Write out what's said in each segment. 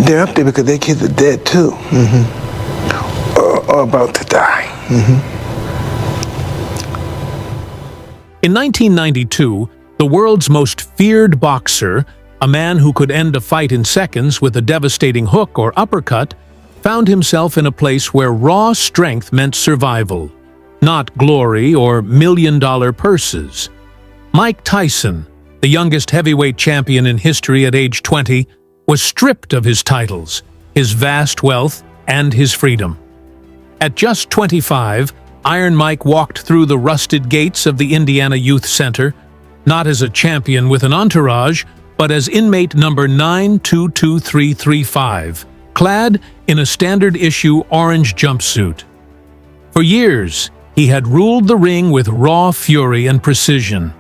They're up there because their kids are dead too, or about to die. In 1992, the world's most feared boxer, a man who could end a fight in seconds with a devastating hook or uppercut, found himself in a place where raw strength meant survival, not glory or million-dollar purses. Mike Tyson, the youngest heavyweight champion in history at age 20, was stripped of his titles, his vast wealth, and his freedom. At just 25, Iron Mike walked through the rusted gates of the Indiana Youth Center, not as a champion with an entourage, but as inmate number 922335, clad in a standard-issue orange jumpsuit. For years, he had ruled the ring with raw fury and precision.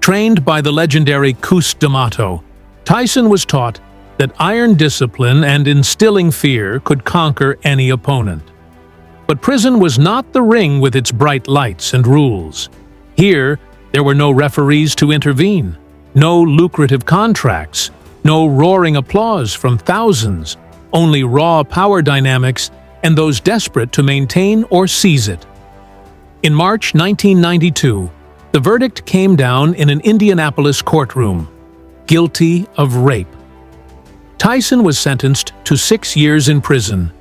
Trained by the legendary Cus D'Amato, Tyson was taught that iron discipline and instilling fear could conquer any opponent. But prison was not the ring with its bright lights and rules. Here, there were no referees to intervene, no lucrative contracts, no roaring applause from thousands, only raw power dynamics and those desperate to maintain or seize it. In March 1992, the verdict came down in an Indianapolis courtroom: guilty of rape. Tyson was sentenced to 6 years in prison,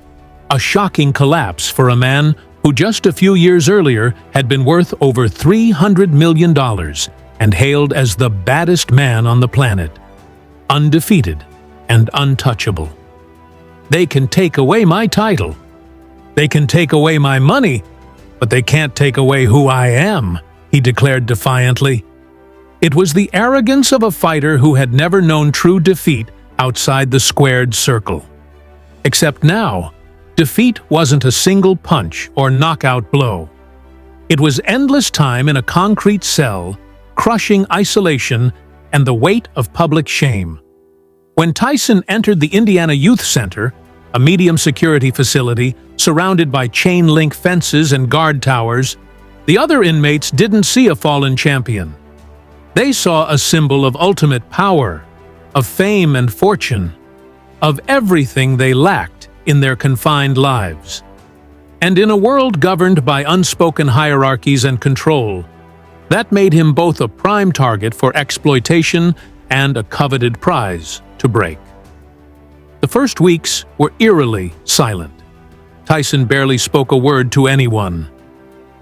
a shocking collapse for a man who just a few years earlier had been worth over $300 million and hailed as the baddest man on the planet, undefeated and untouchable. "They can take away my title. They can take away my money, but they can't take away who I am," he declared defiantly. It was the arrogance of a fighter who had never known true defeat outside the squared circle. Except now, defeat wasn't a single punch or knockout blow. It was endless time in a concrete cell, crushing isolation and the weight of public shame. When Tyson entered the Indiana Youth Center, a medium-security facility surrounded by chain-link fences and guard towers, the other inmates didn't see a fallen champion. They saw a symbol of ultimate power, of fame and fortune, of everything they lacked in their confined lives. And in a world governed by unspoken hierarchies and control, that made him both a prime target for exploitation and a coveted prize to break. The first weeks were eerily silent. Tyson barely spoke a word to anyone.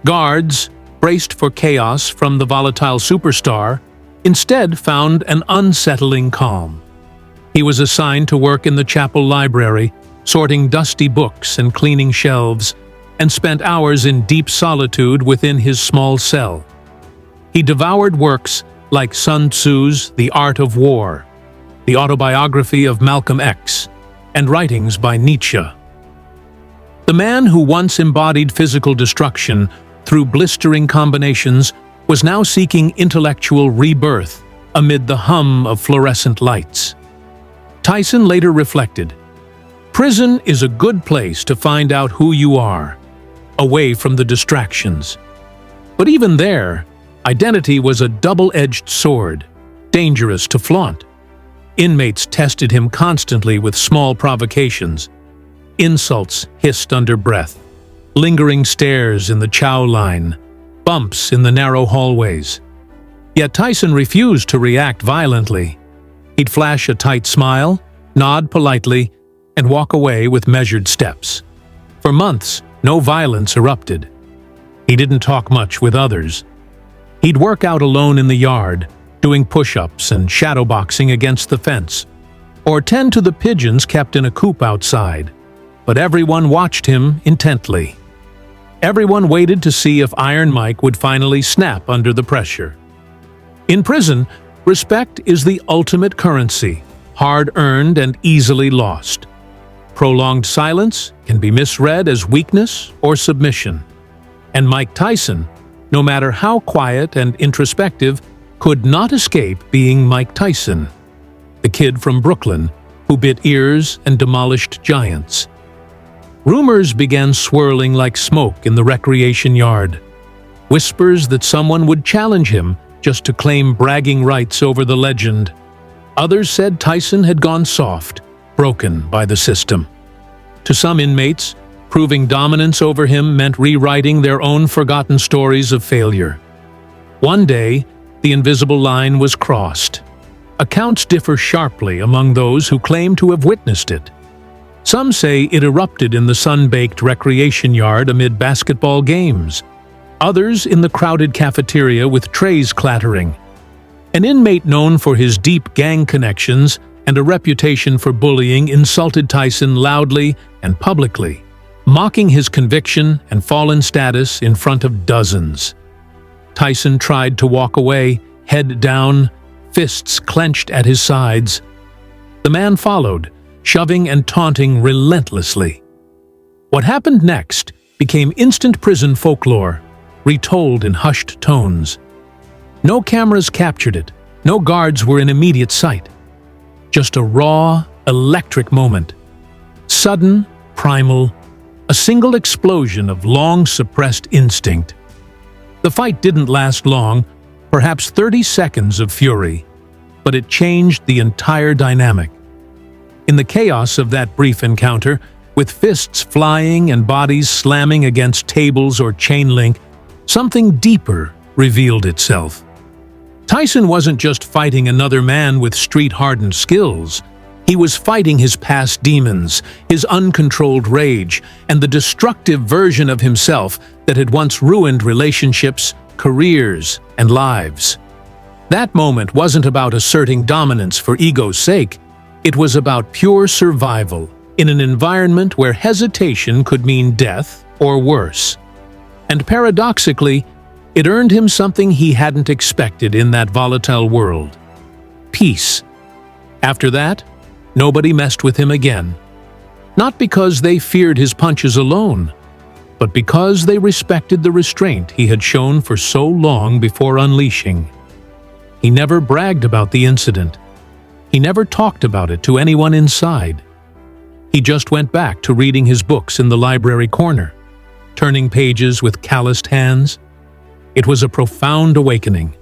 Guards, braced for chaos from the volatile superstar, instead found an unsettling calm. He was assigned to work in the chapel library, sorting dusty books and cleaning shelves, and spent hours in deep solitude within his small cell. He devoured works like Sun Tzu's The Art of War, the autobiography of Malcolm X, and writings by Nietzsche. The man who once embodied physical destruction through blistering combinations was now seeking intellectual rebirth amid the hum of fluorescent lights. Tyson later reflected, "Prison is a good place to find out who you are, away from the distractions." But even there, identity was a double-edged sword, dangerous to flaunt. Inmates tested him constantly with small provocations. Insults hissed under breath, lingering stares in the chow line, bumps in the narrow hallways. Yet Tyson refused to react violently. He'd flash a tight smile, nod politely, and walk away with measured steps. For months, no violence erupted. He didn't talk much with others. He'd work out alone in the yard, doing push-ups and shadowboxing against the fence, or tend to the pigeons kept in a coop outside. But everyone watched him intently. Everyone waited to see if Iron Mike would finally snap under the pressure. In prison, respect is the ultimate currency, hard-earned and easily lost. Prolonged silence can be misread as weakness or submission. And Mike Tyson, no matter how quiet and introspective, could not escape being Mike Tyson, the kid from Brooklyn who bit ears and demolished giants. Rumors began swirling like smoke in the recreation yard. Whispers that someone would challenge him just to claim bragging rights over the legend. Others said Tyson had gone soft, broken by the system. To some inmates, proving dominance over him meant rewriting their own forgotten stories of failure. One day, the invisible line was crossed. Accounts differ sharply among those who claim to have witnessed it. Some say it erupted in the sun-baked recreation yard amid basketball games. Others in the crowded cafeteria with trays clattering. An inmate known for his deep gang connections and a reputation for bullying insulted Tyson loudly and publicly, mocking his conviction and fallen status in front of dozens. Tyson tried to walk away, head down, fists clenched at his sides. The man followed, shoving and taunting relentlessly. What happened next became instant prison folklore, retold in hushed tones. No cameras captured it, no guards were in immediate sight. Just a raw, electric moment. Sudden, primal, a single explosion of long-suppressed instinct. The fight didn't last long, perhaps 30 seconds of fury, but it changed the entire dynamic. In the chaos of that brief encounter, with fists flying and bodies slamming against tables or chain link, something deeper revealed itself. Tyson wasn't just fighting another man with street-hardened skills. He was fighting his past demons, his uncontrolled rage, and the destructive version of himself that had once ruined relationships, careers, and lives. That moment wasn't about asserting dominance for ego's sake. It was about pure survival in an environment where hesitation could mean death or worse. And paradoxically, it earned him something he hadn't expected in that volatile world: peace. After that, nobody messed with him again. Not because they feared his punches alone, but because they respected the restraint he had shown for so long before unleashing. He never bragged about the incident. He never talked about it to anyone inside. He just went back to reading his books in the library corner, turning pages with calloused hands. It was a profound awakening.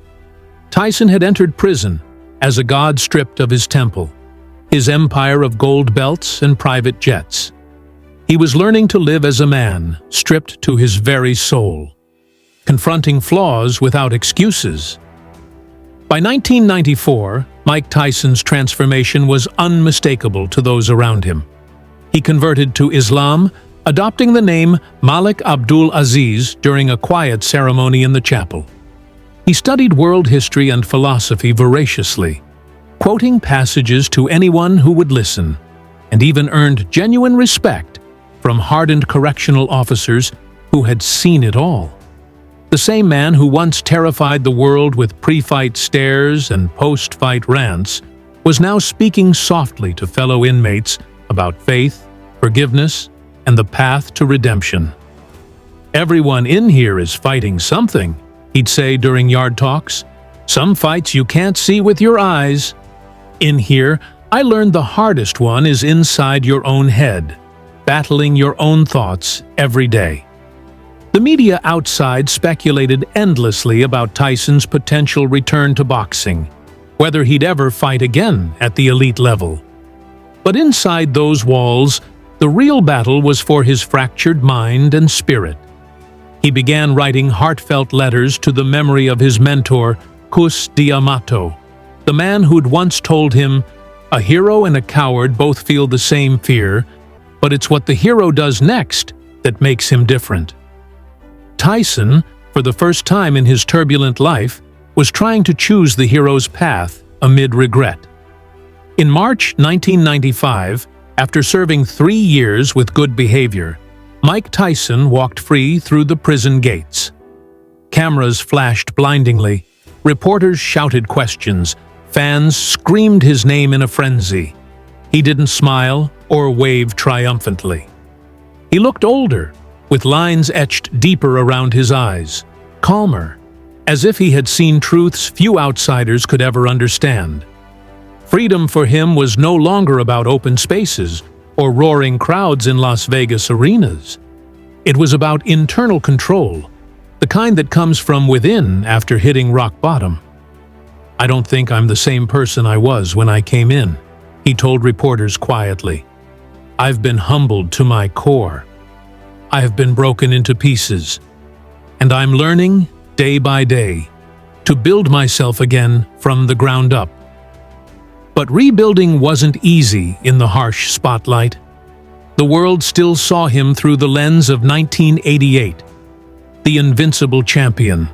Tyson had entered prison as a god stripped of his temple, his empire of gold belts and private jets. He was learning to live as a man, stripped to his very soul, confronting flaws without excuses. By 1994, Mike Tyson's transformation was unmistakable to those around him. He converted to Islam, adopting the name Malik Abdul Aziz during a quiet ceremony in the chapel. He studied world history and philosophy voraciously, quoting passages to anyone who would listen, and even earned genuine respect from hardened correctional officers who had seen it all. The same man who once terrified the world with pre-fight stares and post-fight rants was now speaking softly to fellow inmates about faith, forgiveness, and the path to redemption. "Everyone in here is fighting something," he'd say during yard talks. "Some fights you can't see with your eyes. In here, I learned the hardest one is inside your own head, battling your own thoughts every day." The media outside speculated endlessly about Tyson's potential return to boxing, whether he'd ever fight again at the elite level. But inside those walls, the real battle was for his fractured mind and spirit. He began writing heartfelt letters to the memory of his mentor, Cus D'Amato, the man who'd once told him, "A hero and a coward both feel the same fear, but it's what the hero does next that makes him different." Tyson, for the first time in his turbulent life, was trying to choose the hero's path amid regret. In March 1995, after serving 3 years with good behavior, Mike Tyson walked free through the prison gates. Cameras flashed blindingly, reporters shouted questions, fans screamed his name in a frenzy. He didn't smile or wave triumphantly. He looked older, with lines etched deeper around his eyes, calmer, as if he had seen truths few outsiders could ever understand. Freedom for him was no longer about open spaces or roaring crowds in Las Vegas arenas. It was about internal control, the kind that comes from within after hitting rock bottom. "I don't think I'm the same person I was when I came in," he told reporters quietly. "I've been humbled to my core. I have been broken into pieces. And I'm learning, day by day, to build myself again from the ground up." But rebuilding wasn't easy in the harsh spotlight. The world still saw him through the lens of 1988, the invincible champion.